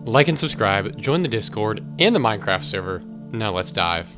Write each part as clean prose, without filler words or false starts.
Like and subscribe, join the Discord and the Minecraft server. Now let's dive.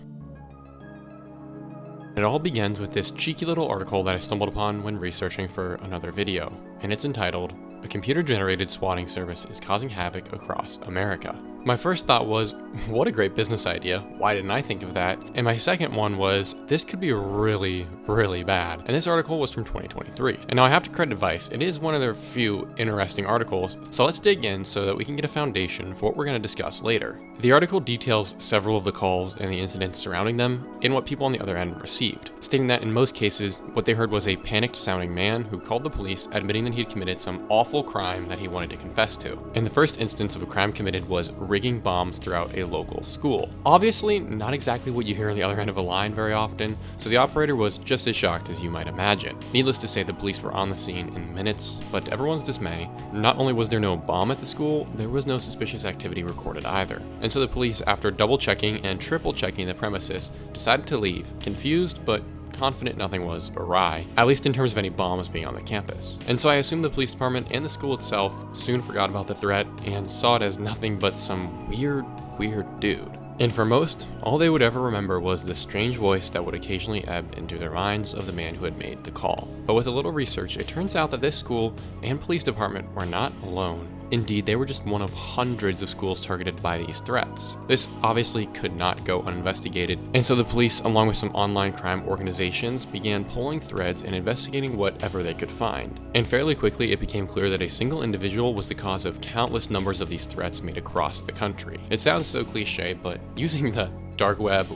It all begins with this cheeky little article that I stumbled upon when researching for another video, and it's entitled, "A computer-generated swatting service is causing havoc across America." My first thought was, what a great business idea, why didn't I think of that? And my second one was, this could be really, really bad. And this article was from 2023. And now I have to credit Vice, it is one of their few interesting articles, so let's dig in so that we can get a foundation for what we're going to discuss later. The article details several of the calls and the incidents surrounding them and what people on the other end received, stating that in most cases, what they heard was a panicked sounding man who called the police admitting that he had committed some awful crime that he wanted to confess to. And the first instance of a crime committed was rigging bombs throughout a local school. Obviously, not exactly what you hear on the other end of a line very often, so the operator was just as shocked as you might imagine. Needless to say, the police were on the scene in minutes, but to everyone's dismay, not only was there no bomb at the school, there was no suspicious activity recorded either. And so the police, after double checking and triple checking the premises, decided to leave, confused but confident nothing was awry, at least in terms of any bombs being on the campus. And so I assume the police department and the school itself soon forgot about the threat and saw it as nothing but some weird dude. And for most, all they would ever remember was the strange voice that would occasionally ebb into their minds of the man who had made the call. But with a little research, it turns out that this school and police department were not alone. Indeed, they were just one of hundreds of schools targeted by these threats. This obviously could not go uninvestigated, and so the police, along with some online crime organizations, began pulling threads and investigating whatever they could find. And fairly quickly, it became clear that a single individual was the cause of countless numbers of these threats made across the country. It sounds so cliche, but using the dark web,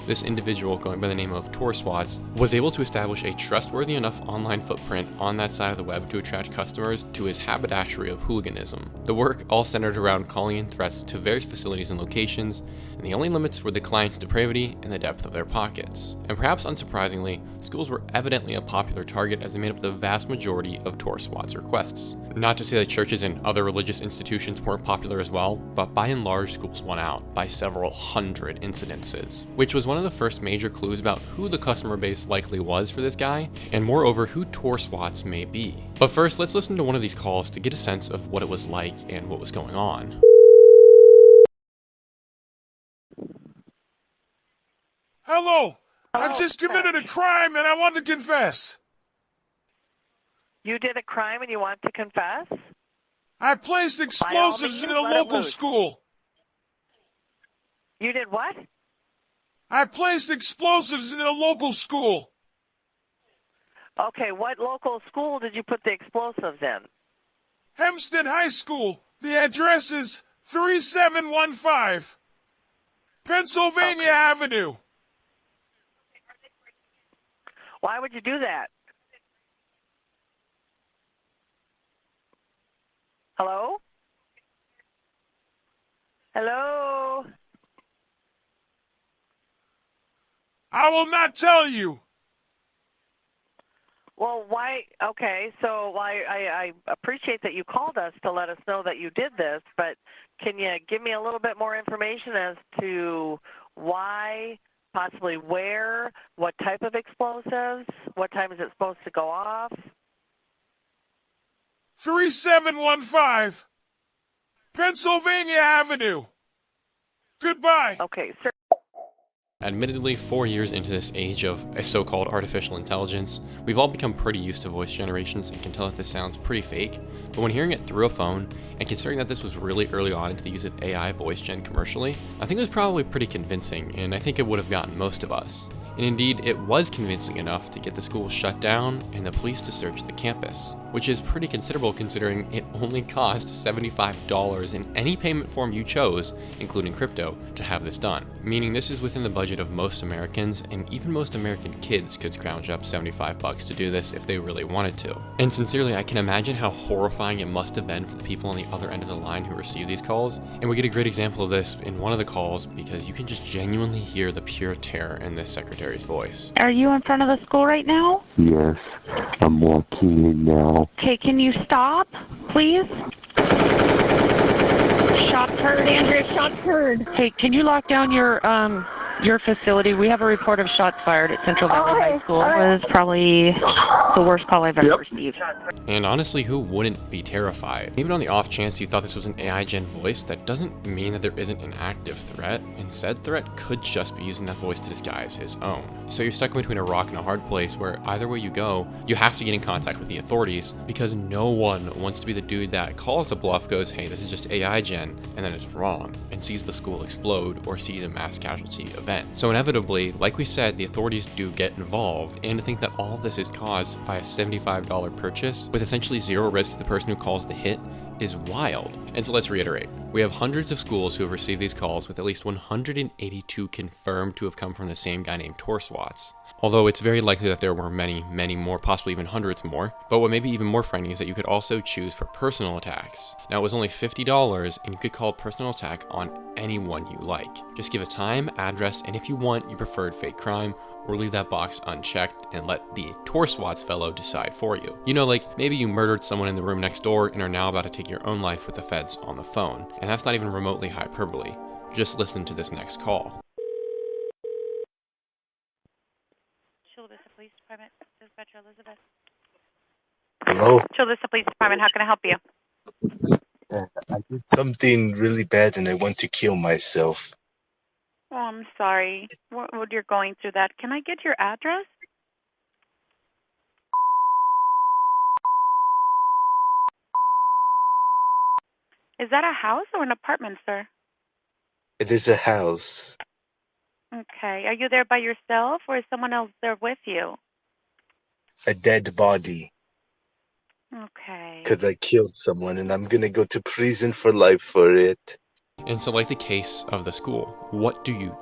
this individual, going by the name of Torswats, was able to establish a trustworthy enough online footprint on that side of the web to attract customers to his haberdashery of hooliganism. The work all centered around calling in threats to various facilities and locations, and the only limits were the client's depravity and the depth of their pockets. And perhaps unsurprisingly, schools were evidently a popular target as they made up the vast majority of Torswats' requests. Not to say that churches and other religious institutions weren't popular as well, but by and large schools won out by several hundred incidences, which was one of the first major clues about who the customer base likely was for this guy, and moreover who Torswats may be. But first, let's listen to one of these calls to get a sense of what it was like and what was going on. Hello, I just committed a crime and I want to confess. You did a crime and you want to confess? I placed explosives in a local school. You did what? I placed explosives in a local school. Okay, what local school did you put the explosives in? Hempstead High School. The address is 3715 Pennsylvania Avenue. Why would you do that? Hello? Hello? I will not tell you. Well, why? Okay, so I appreciate that you called us to let us know that you did this, but can you give me a little bit more information as to why, possibly where, what type of explosives, what time is it supposed to go off? 3715 Pennsylvania Avenue. Goodbye. Okay, sir. Admittedly, 4 years into this age of a so-called artificial intelligence, we've all become pretty used to voice generations and can tell that this sounds pretty fake, but when hearing it through a phone, and considering that this was really early on into the use of AI voice gen commercially, I think it was probably pretty convincing, and I think it would have gotten most of us. And indeed, it was convincing enough to get the school shut down and the police to search the campus, which is pretty considerable considering it only cost $75 in any payment form you chose, including crypto, to have this done. Meaning this is within the budget of most Americans, and even most American kids could scrounge up $75 to do this if they really wanted to. And sincerely, I can imagine how horrifying it must have been for the people on the other end of the line who received these calls, and we get a great example of this in one of the calls because you can just genuinely hear the pure terror in this secretary's voice. Are you in front of the school right now? Yes, I'm walking in now. Okay, can you stop, please? Shots heard, Andrea, shots heard. Hey, can you lock down your Your facility, we have a report of shots fired at Central Valley High School. It was probably the worst call I've ever received. And honestly, who wouldn't be terrified? Even on the off chance you thought this was an AI gen voice, that doesn't mean that there isn't an active threat, and said threat could just be using that voice to disguise his own. So you're stuck between a rock and a hard place where either way you go, you have to get in contact with the authorities, because no one wants to be the dude that calls a bluff, goes, hey, this is just AI gen, and then it's wrong, and sees the school explode or sees a mass casualty event. So inevitably, like we said, the authorities do get involved, and to think that all of this is caused by a $75 purchase with essentially zero risk to the person who calls the hit is wild. And so let's reiterate. We have hundreds of schools who have received these calls, with at least 182 confirmed to have come from the same guy named Torswats. Although it's very likely that there were many, many more, possibly even hundreds more. But what may be even more frightening is that you could also choose for personal attacks. Now, it was only $50, and you could call personal attack on anyone you like. Just give a time, address, and if you want your preferred fake crime, or leave that box unchecked and let the Torswats fellow decide for you. You know, like maybe you murdered someone in the room next door and are now about to take your own life with the feds on the phone. And that's not even remotely hyperbole. Just listen to this next call. Chula Vista Police Department, Dispatcher Elizabeth. Hello? Chula Vista Police Department, how can I help you? I did something really bad and I want to kill myself. Oh, I'm sorry. You're going through that. Can I get your address? Is that a house or an apartment, sir? It is a house. Okay. Are you there by yourself or is someone else there with you? A dead body. Okay. Because I killed someone and I'm gonna go to prison for life for it. And so like the case of the school, what do?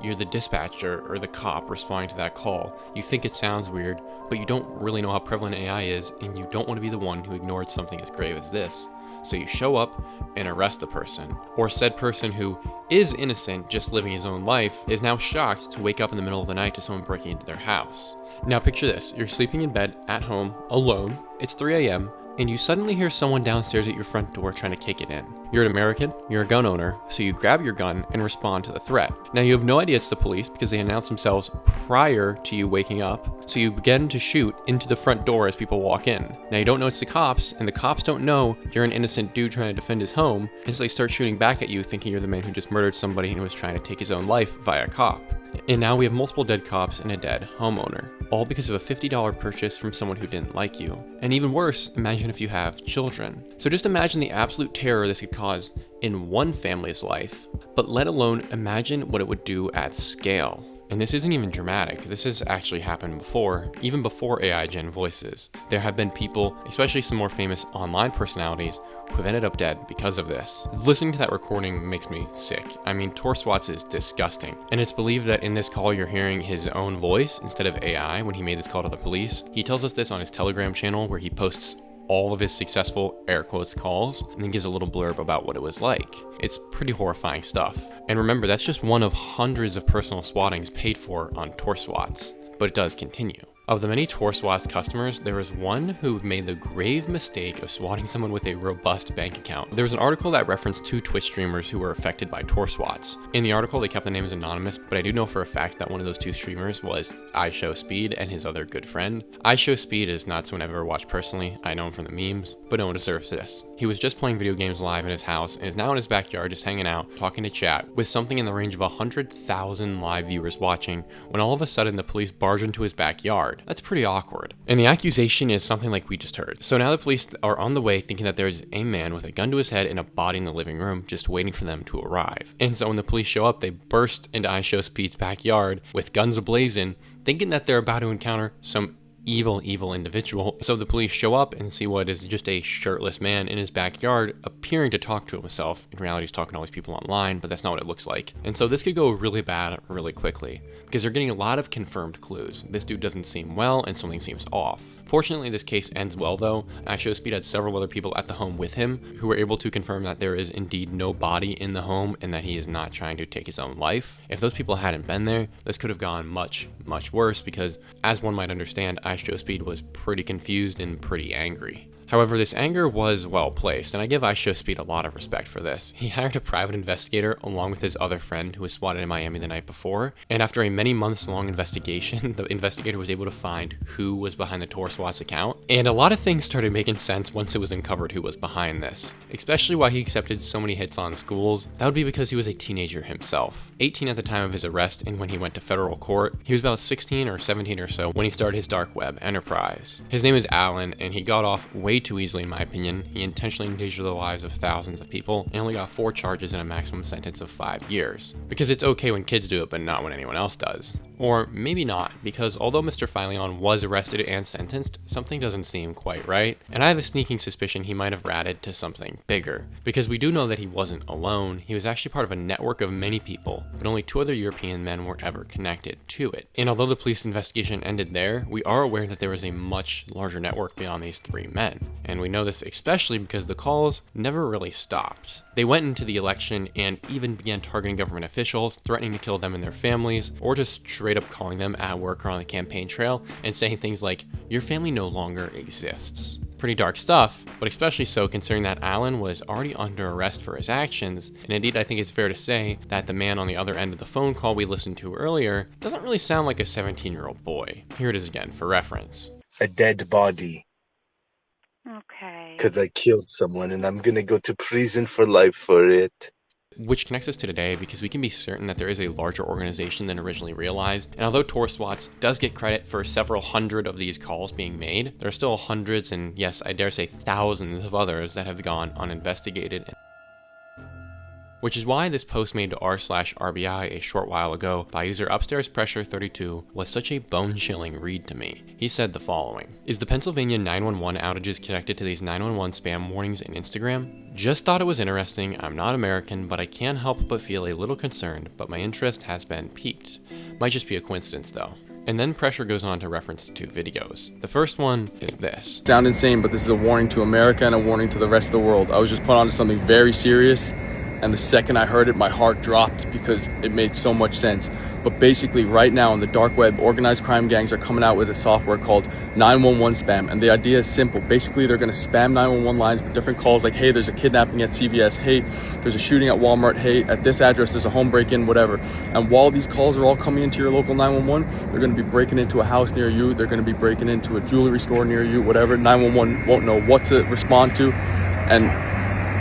You're the dispatcher or the cop responding to that call. You think it sounds weird, but you don't really know how prevalent AI is, and you don't want to be the one who ignored something as grave as this. So you show up and arrest the person. Or said person who is innocent, just living his own life, is now shocked to wake up in the middle of the night to someone breaking into their house. Now picture this, you're sleeping in bed at home, alone, it's 3 a.m., and you suddenly hear someone downstairs at your front door trying to kick it in. You're an American, you're a gun owner, so you grab your gun and respond to the threat. Now you have no idea it's the police because they announced themselves prior to you waking up, so you begin to shoot into the front door as people walk in. Now you don't know it's the cops, and the cops don't know you're an innocent dude trying to defend his home, and so they start shooting back at you thinking you're the man who just murdered somebody and was trying to take his own life via cop. And now we have multiple dead cops and a dead homeowner, all because of a $50 purchase from someone who didn't like you. And even worse, imagine if you have children. So just imagine the absolute terror this could cause in one family's life, but let alone imagine what it would do at scale. And this isn't even dramatic. This has actually happened before, even before AI gen voices. There have been people, especially some more famous online personalities, who have ended up dead because of this. Listening to that recording makes me sick. I mean, Torswats is disgusting. And it's believed that in this call you're hearing his own voice instead of AI when he made this call to the police. He tells us this on his Telegram channel where he posts all of his successful air quotes calls and then gives a little blurb about what it was like. It's pretty horrifying stuff. And remember, that's just one of hundreds of personal swattings paid for on Torswats, but it does continue. Of the many Torswats customers, there was one who made the grave mistake of swatting someone with a robust bank account. There was an article that referenced 2 Twitch streamers who were affected by Torswats. In the article, they kept the names anonymous, but I do know for a fact that one of those 2 streamers was IShowSpeed and his other good friend. IShowSpeed is not someone I've ever watched personally. I know him from the memes, but no one deserves this. He was just playing video games live in his house and is now in his backyard just hanging out, talking to chat, with something in the range of 100,000 live viewers watching, when all of a sudden the police barge into his backyard. That's pretty awkward. And the accusation is something like we just heard. So now the police are on the way thinking that there's a man with a gun to his head and a body in the living room just waiting for them to arrive. And so when the police show up, they burst into IShowSpeed's backyard with guns ablazing, thinking that they're about to encounter some evil individual. So the police show up and see what is just a shirtless man in his backyard appearing to talk to himself. In reality, he's talking to all these people online, but that's not what it looks like. And so this could go really bad really quickly because they're getting a lot of confirmed clues. This dude doesn't seem well and something seems off. Fortunately, this case ends well though. IShowSpeed had several other people at the home with him who were able to confirm that there is indeed no body in the home and that he is not trying to take his own life. If those people hadn't been there, this could have gone much worse because, as one might understand, IShowSpeed was pretty confused and pretty angry. However, this anger was well placed, and I give IShowSpeed a lot of respect for this. He hired a private investigator along with his other friend who was spotted in Miami the night before, and after a many months long investigation, the investigator was able to find who was behind the Torswats account, and a lot of things started making sense once it was uncovered who was behind this. Especially why he accepted so many hits on schools. That would be because he was a teenager himself. 18 at the time of his arrest, and when he went to federal court, he was about 16 or 17 or so when he started his dark web enterprise. His name is Alan, and he got off way too easily in my opinion. He intentionally endangered the lives of thousands of people and only got 4 charges and a maximum sentence of 5 years. Because it's okay when kids do it, but not when anyone else does. Or maybe not, because although Mr. Fileon was arrested and sentenced, something doesn't seem quite right, and I have a sneaking suspicion he might have ratted to something bigger. Because we do know that he wasn't alone, he was actually part of a network of many people, but only 2 other European men were ever connected to it. And although the police investigation ended there, we are aware that there was a much larger network beyond these 3 men. And we know this especially because the calls never really stopped. They went into the election and even began targeting government officials, threatening to kill them and their families, or just straight up calling them at work or on the campaign trail and saying things like, "Your family no longer exists." Pretty dark stuff, but especially so considering that Alan was already under arrest for his actions, and indeed I think it's fair to say that the man on the other end of the phone call we listened to earlier doesn't really sound like a 17-year-old boy. Here it is again for reference. A dead body. Okay. Because I killed someone and I'm gonna go to prison for life for it. Which connects us to today because we can be certain that there is a larger organization than originally realized. And although Torswats does get credit for several hundred of these calls being made, there are still hundreds and yes, I dare say thousands of others that have gone uninvestigated. Which is why this post made to r/RBI a short while ago by user Upstairs Pressure 32 was such a bone-chilling read to me. He said the following: "Is the Pennsylvania 911 outages connected to these 911 spam warnings in Instagram? Just thought it was interesting. I'm not American, but I can't help but feel a little concerned, but my interest has been piqued. Might just be a coincidence though." And then Pressure goes on to reference 2 videos. The first one is this. Sound insane, but this is a warning to America and a warning to the rest of the world. I was just put onto something very serious, and the second I heard it, my heart dropped because it made so much sense. But basically, right now on the dark web, organized crime gangs are coming out with a software called 911 spam, and the idea is simple. Basically, they're going to spam 911 lines with different calls like, hey, there's a kidnapping at CVS, hey, there's a shooting at Walmart, hey, at this address there's a home break-in, whatever. And while these calls are all coming into your local 911, they're going to be breaking into a house near you, they're going to be breaking into a jewelry store near you, whatever. 911 won't know what to respond to, and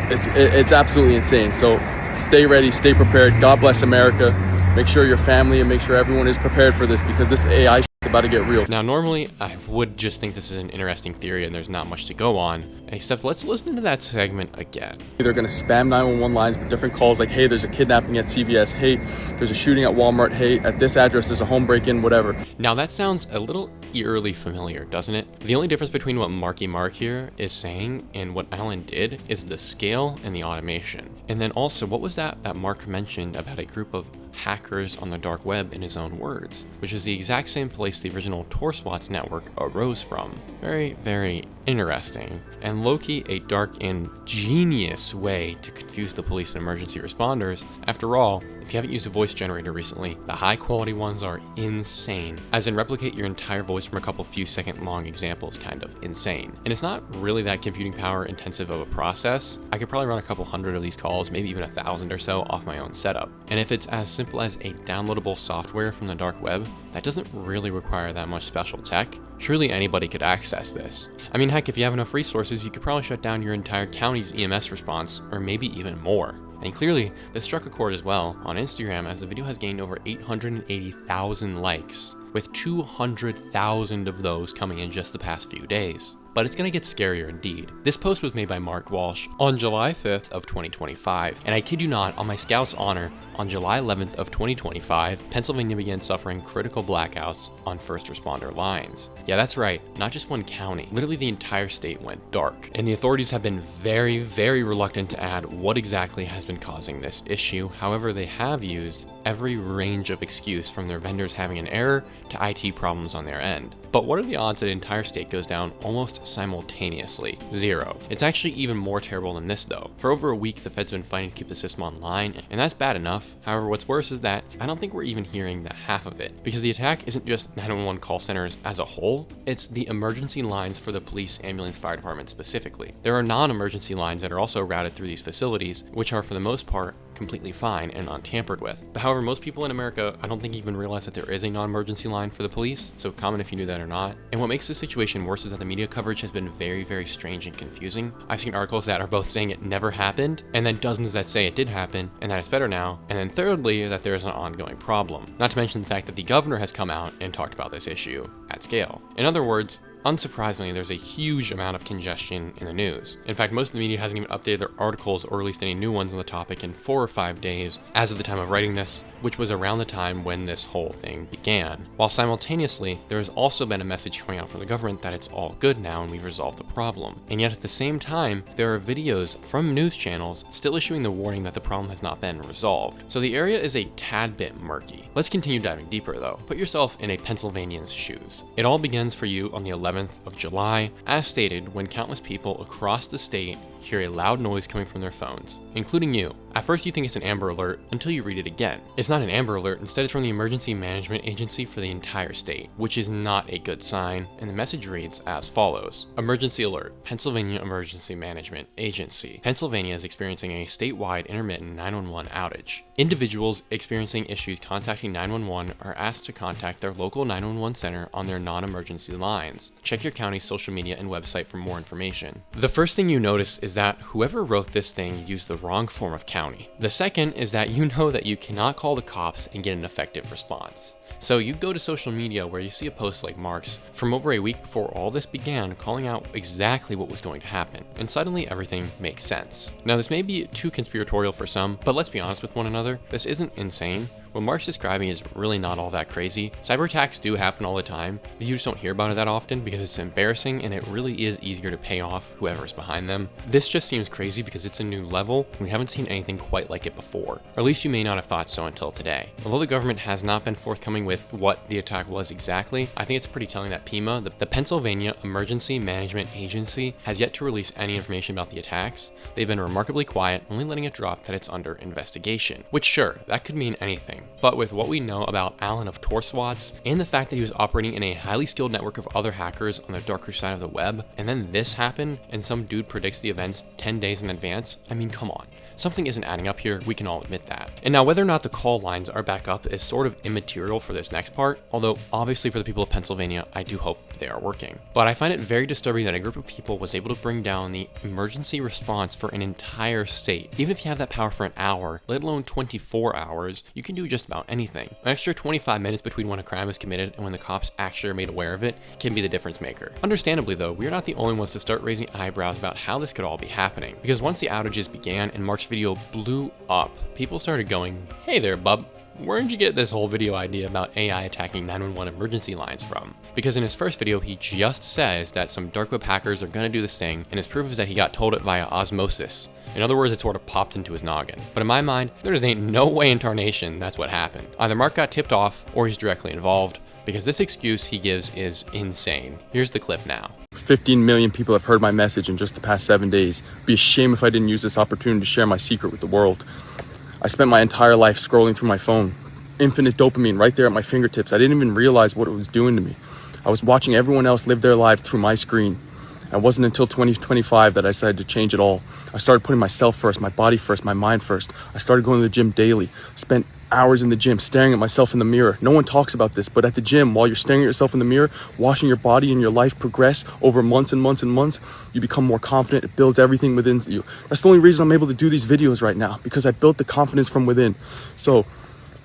it's absolutely insane. So stay ready, stay prepared. God bless America. Make sure your family and make sure everyone is prepared for this, because this AI is about to get real. Now normally I would just think this is an interesting theory and there's not much to go on, except let's listen to that segment again. They're going to spam 911 lines with different calls like, hey, there's a kidnapping at CVS, hey, there's a shooting at Walmart, hey, at this address there's a home break-in, whatever. Now that sounds a little eerily familiar, doesn't it? The only difference between what Marky Mark here is saying and what Alan did is the scale and the automation. And then also, what was that Mark mentioned about a group of hackers on the dark web in his own words, which is the exact same place the original Torswats network arose from. Very, very interesting, and low-key a dark and genius way to confuse the police and emergency responders. After all, if you haven't used a voice generator recently, the high-quality ones are insane, as in replicate your entire voice from a couple few second long examples kind of insane. And it's not really that computing power intensive of a process. I could probably run a couple hundred of these calls, maybe even 1,000 or so off my own setup. And if it's as simple as a downloadable software from the dark web, that doesn't really require that much special tech. Surely anybody could access this. I mean, heck, if you have enough resources, you could probably shut down your entire county's EMS response, or maybe even more. And clearly, this struck a chord as well on Instagram, as the video has gained over 880,000 likes, with 200,000 of those coming in just the past few days. But it's gonna get scarier indeed. This post was made by Mark Walshe on July 5th of 2025, and I kid you not, on my Scout's honor, on July 11th of 2025, Pennsylvania began suffering critical blackouts on first responder lines. Yeah, that's right, not just one county, literally the entire state went dark. And the authorities have been very, very reluctant to add what exactly has been causing this issue. However, they have used every range of excuse, from their vendors having an error to IT problems on their end. But what are the odds that an entire state goes down almost simultaneously? 0. It's actually even more terrible than this though. For over a week, the Fed's been fighting to keep the system online, and that's bad enough. However, what's worse is that I don't think we're even hearing the half of it, because the attack isn't just 911 call centers as a whole, it's the emergency lines for the police, ambulance, fire department specifically. There are non-emergency lines that are also routed through these facilities, which are for the most part completely fine and untampered with. But however, most people in America, I don't think even realize that there is a non-emergency line for the police, so comment if you knew that or not. And what makes this situation worse is that the media coverage has been very, very strange and confusing. I've seen articles that are both saying it never happened, and then dozens that say it did happen, and that it's better now, and then thirdly, that there is an ongoing problem. Not to mention the fact that the governor has come out and talked about this issue at scale. In other words, unsurprisingly, there's a huge amount of congestion in the news. In fact, most of the media hasn't even updated their articles or released any new ones on the topic in 4 or 5 days as of the time of writing this, which was around the time when this whole thing began. While simultaneously, there has also been a message coming out from the government that it's all good now and we've resolved the problem. And yet at the same time, there are videos from news channels still issuing the warning that the problem has not been resolved. So the area is a tad bit murky. Let's continue diving deeper though. Put yourself in a Pennsylvanian's shoes. It all begins for you on the 11th of July, as stated, when countless people across the state hear a loud noise coming from their phones, including you. At first you think it's an Amber Alert until you read it again. It's not an Amber Alert, instead it's from the Emergency Management Agency for the entire state, which is not a good sign, and the message reads as follows. Emergency Alert, Pennsylvania Emergency Management Agency. Pennsylvania is experiencing a statewide intermittent 911 outage. Individuals experiencing issues contacting 911 are asked to contact their local 911 center on their non-emergency lines. Check your county's social media and website for more information. The first thing you notice is that whoever wrote this thing used the wrong form of county. The second is that you know that you cannot call the cops and get an effective response. So you go to social media where you see a post like Mark's from over a week before all this began, calling out exactly what was going to happen, and suddenly everything makes sense. Now this may be too conspiratorial for some, but let's be honest with one another, this isn't insane. What Mark's describing is really not all that crazy. Cyber attacks do happen all the time. You just don't hear about it that often because it's embarrassing and it really is easier to pay off whoever's behind them. This just seems crazy because it's a new level and we haven't seen anything quite like it before. Or at least you may not have thought so until today. Although the government has not been forthcoming with what the attack was exactly, I think it's pretty telling that PEMA, the Pennsylvania Emergency Management Agency, has yet to release any information about the attacks. They've been remarkably quiet, only letting it drop that it's under investigation. Which sure, that could mean anything. But with what we know about Alan of Torswats, and the fact that he was operating in a highly skilled network of other hackers on the darker side of the web, and then this happened, and some dude predicts the events 10 days in advance, I mean, come on. Something isn't adding up here, we can all admit that. And now whether or not the call lines are back up is sort of immaterial for this next part, although obviously for the people of Pennsylvania, I do hope they are working. But I find it very disturbing that a group of people was able to bring down the emergency response for an entire state. Even if you have that power for an hour, let alone 24 hours, you can do just about anything. An extra 25 minutes between when a crime is committed and when the cops actually are made aware of it can be the difference maker. Understandably though, we are not the only ones to start raising eyebrows about how this could all be happening, because once the outages began and Mark's video blew up, people started going, "Hey there, bub. Where'd you get this whole video idea about AI attacking 911 emergency lines from?" Because in his first video, he just says that some dark web hackers are gonna do this thing, and his proof is that he got told it via osmosis. In other words, it sort of popped into his noggin. But in my mind, there just ain't no way in tarnation that's what happened. Either Mark got tipped off, or he's directly involved, because this excuse he gives is insane. Here's the clip now. 15 million people have heard my message in just the past 7 days. It'd be a shame if I didn't use this opportunity to share my secret with the world. I spent my entire life scrolling through my phone. Infinite dopamine right there at my fingertips. I didn't even realize what it was doing to me. I was watching everyone else live their lives through my screen. It wasn't until 2025 that I decided to change it all. I started putting myself first, my body first, my mind first. I started going to the gym daily, spent hours in the gym staring at myself in the mirror. No one talks about this, but at the gym, while you're staring at yourself in the mirror, watching your body and your life progress over months and months and months, you become more confident. It builds everything within you. That's the only reason I'm able to do these videos right now, because I built the confidence from within. So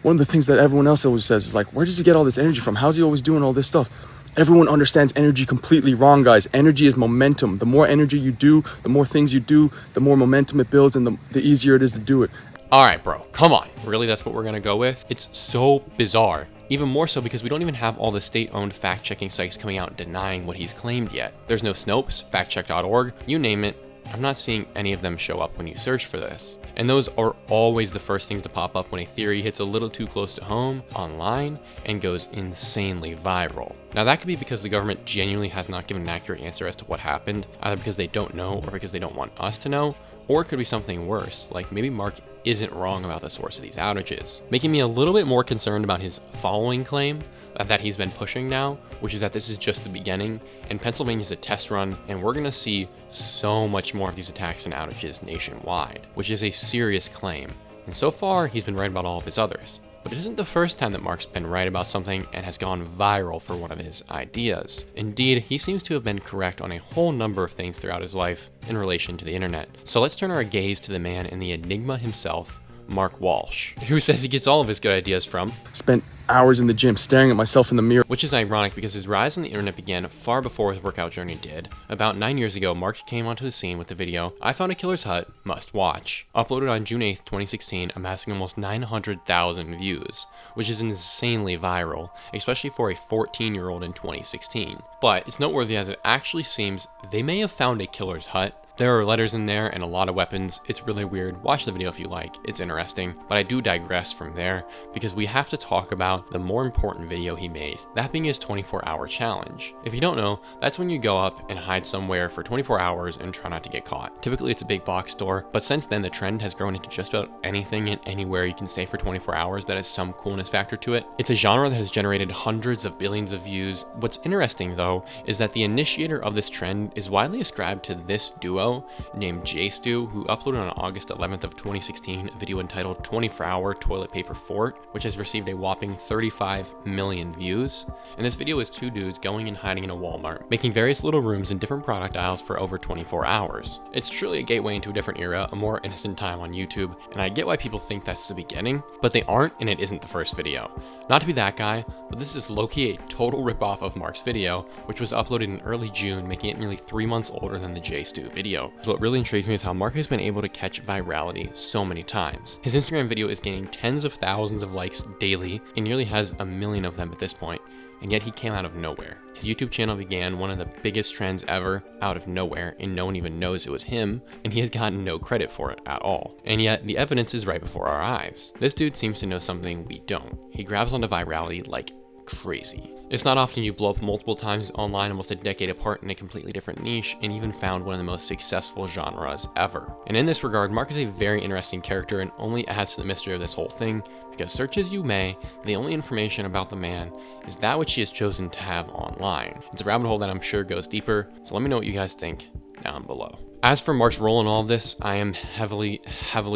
one of the things that everyone else always says is like, where does he get all this energy from? How's he always doing all this stuff? Everyone understands energy completely wrong, guys. Energy is momentum. The more energy you do, the more things you do, the more momentum it builds, and the easier it is to do it. Alright bro, come on. Really, that's what we're gonna go with? It's so bizarre. Even more so because we don't even have all the state-owned fact-checking sites coming out denying what he's claimed yet. There's no Snopes, factcheck.org, you name it. I'm not seeing any of them show up when you search for this. And those are always the first things to pop up when a theory hits a little too close to home, online, and goes insanely viral. Now that could be because the government genuinely has not given an accurate answer as to what happened, either because they don't know or because they don't want us to know, or it could be something worse, like maybe Mark isn't wrong about the source of these outages, making me a little bit more concerned about his following claim that he's been pushing now, which is that this is just the beginning, and Pennsylvania's a test run, and we're gonna see so much more of these attacks and outages nationwide, which is a serious claim. And so far, he's been right about all of his others. But it isn't the first time that Mark's been right about something and has gone viral for one of his ideas. Indeed, he seems to have been correct on a whole number of things throughout his life in relation to the internet. So let's turn our gaze to the man in the enigma himself, Mark Walshe, who says he gets all of his good ideas from Spent hours in the gym staring at myself in the mirror. Which is ironic because his rise on the internet began far before his workout journey did. About 9 years ago, Mark came onto the scene with the video, "I Found a Killer's Hut, Must Watch," uploaded on June 8th, 2016, amassing almost 900,000 views, which is insanely viral, especially for a 14-year-old in 2016. But it's noteworthy as it actually seems they may have found a killer's hut. There are letters in there and a lot of weapons. It's really weird. Watch the video if you like. It's interesting. But I do digress from there because we have to talk about the more important video he made, that being his 24-hour challenge. If you don't know, that's when you go up and hide somewhere for 24 hours and try not to get caught. Typically it's a big box store, but since then the trend has grown into just about anything and anywhere you can stay for 24 hours that has some coolness factor to it. It's a genre that has generated hundreds of billions of views. What's interesting though is that the initiator of this trend is widely ascribed to this duo named JStew, who uploaded on August 11th of 2016 a video entitled 24-Hour Toilet Paper Fort, which has received a whopping 35 million views. And this video is two dudes going and hiding in a Walmart, making various little rooms in different product aisles for over 24 hours. It's truly a gateway into a different era, a more innocent time on YouTube, and I get why people think that's the beginning, but they aren't, and it isn't the first video. Not to be that guy, but this is low-key a total ripoff of Mark's video, which was uploaded in early June, making it nearly 3 months older than the JStew video. What really intrigues me is how Mark has been able to catch virality so many times. His Instagram video is gaining tens of thousands of likes daily and nearly has 1 million of them at this point, and yet he came out of nowhere. His YouTube channel began one of the biggest trends ever out of nowhere, and no one even knows it was him, and he has gotten no credit for it at all. And yet, the evidence is right before our eyes. This dude seems to know something we don't. He grabs onto virality like crazy. It's not often you blow up multiple times online almost a decade apart in a completely different niche, and even found one of the most successful genres ever. And in this regard, Mark is a very interesting character and only adds to the mystery of this whole thing, because search as you may, the only information about the man is that which he has chosen to have online. It's a rabbit hole that I'm sure goes deeper, so let me know what you guys think down below. As for Mark's role in all of this, I am heavily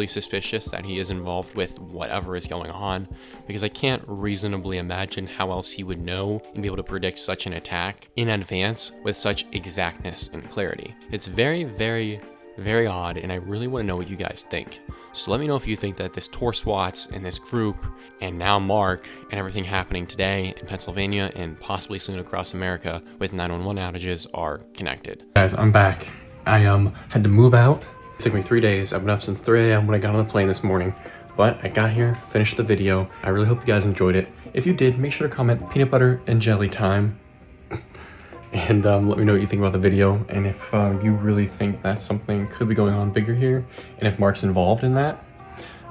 suspicious that he is involved with whatever is going on, because I can't reasonably imagine how else he would know and be able to predict such an attack in advance with such exactness and clarity. It's very, very, very odd, and I really want to know what you guys think. So let me know if you think that this Torswats and this group, and now Mark, and everything happening today in Pennsylvania and possibly soon across America with 911 outages are connected. Guys, I'm back. I had to move out. It took me 3 days. I've been up since 3 a.m. when I got on the plane this morning. But I got here, finished the video. I really hope you guys enjoyed it. If you did, make sure to comment peanut butter and jelly time. And let me know what you think about the video. And if you really think that something could be going on bigger here, and if Mark's involved in that.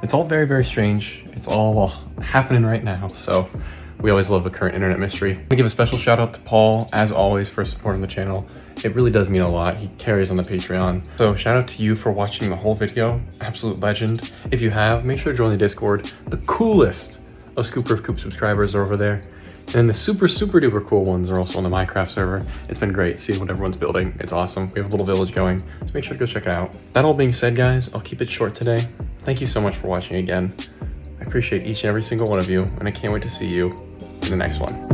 It's all very, very strange. It's all happening right now. So we always love the current internet mystery. I'm gonna give a special shout out to Paul, as always, for supporting the channel. It really does mean a lot. He carries on the Patreon. So shout out to you for watching the whole video. Absolute legend. If you have, make sure to join the Discord. The coolest of Scooper of Coop subscribers are over there. And the super duper cool ones are also on the Minecraft server. It's been great seeing what everyone's building. It's awesome. We have a little village going, so make sure to go check it out. That all being said, guys, I'll keep it short today. Thank you so much for watching again. I appreciate each and every single one of you, and I can't wait to see you in the next one.